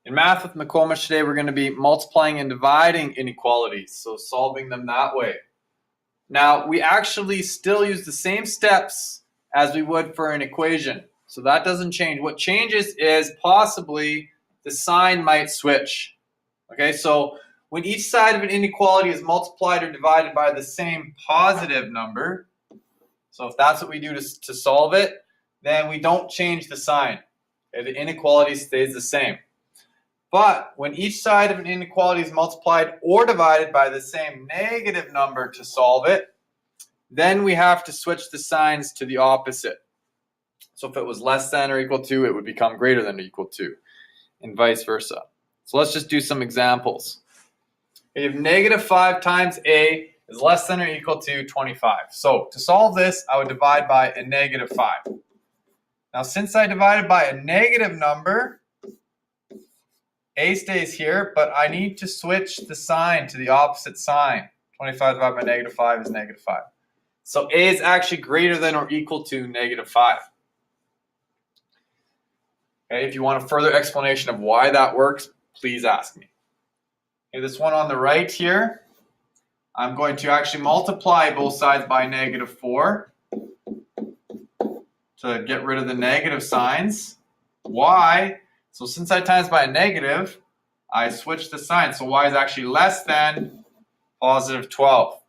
In Math with McComish today, we're going to be multiplying and dividing inequalities, so solving them that way. Now, we actually still use the same steps as we would for an equation, so that doesn't change. What changes is possibly the sign might switch. Okay, so when each side of an inequality is multiplied or divided by the same positive number, so if that's what we do to solve it, then we don't change the sign. Okay, the inequality stays the same. But when each side of an inequality is multiplied or divided by the same negative number to solve it, then we have to switch the signs to the opposite. So if it was less than or equal to, it would become greater than or equal to, and vice versa. So let's just do some examples. We have negative 5 times a is less than or equal to 25. So to solve this, I would divide by a negative 5. Now since I divided by a negative number, a stays here, but I need to switch the sign to the opposite sign. 25 divided by negative 5 is negative 5. So a is actually greater than or equal to negative 5. Okay, if you want a further explanation of why that works, please ask me. Okay, this one on the right here, I'm going to actually multiply both sides by negative 4 to get rid of the negative signs. Why? So since I times by a negative, I switch the sign. So y is actually less than positive 12.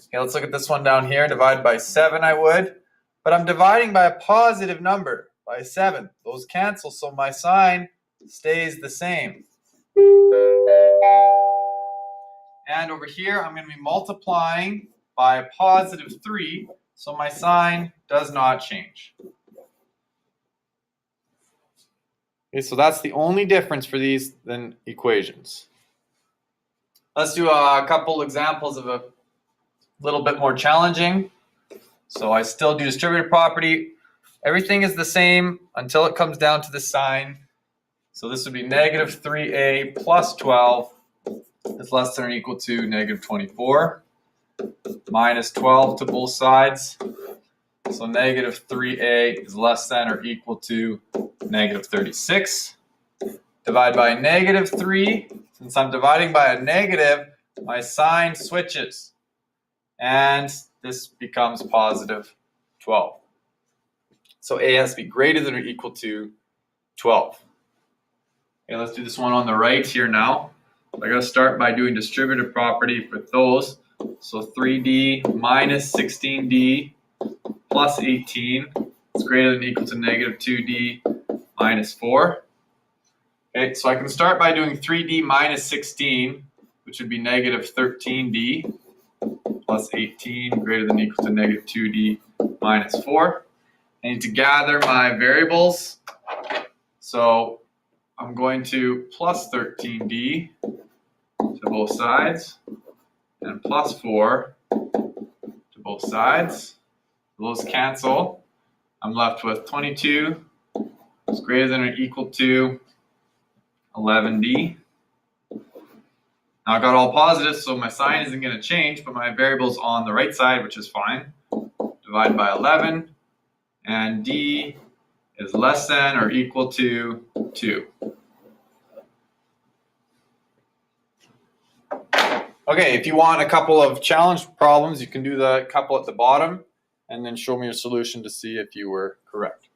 Okay, let's look at this one down here. Divide by 7 I would. But I'm dividing by a positive number, by 7. Those cancel, so my sign stays the same. And over here, I'm going to be multiplying by a positive 3, so my sign does not change. Okay, so that's the only difference for these then equations. Let's do a couple examples of a little bit more challenging. So I still do distributive property. Everything is the same until it comes down to the sign. So this would be negative 3a plus 12 is less than or equal to negative 24. Minus 12 to both sides. So negative 3a is less than or equal to negative 36. Divide by negative 3. Since I'm dividing by a negative, my sign switches. And this becomes positive 12. So a has to be greater than or equal to 12. Okay, let's do this one on the right here now. I got to start by doing distributive property for those. So 3d minus 16d plus 18 is greater than or equal to negative 2d minus 4. Okay, so I can start by doing 3d minus 16, which would be negative 13d plus 18 greater than or equal to negative 2d minus 4. I need to gather my variables. So I'm going to plus 13d to both sides and plus 4 to both sides. Those cancel. I'm left with 22 is greater than or equal to 11d. Now I got all positives, so my sign isn't going to change, but my variable's on the right side, which is fine. Divide by 11, and d is less than or equal to 2. Okay, if you want a couple of challenge problems, you can do the couple at the bottom and then show me your solution to see if you were correct.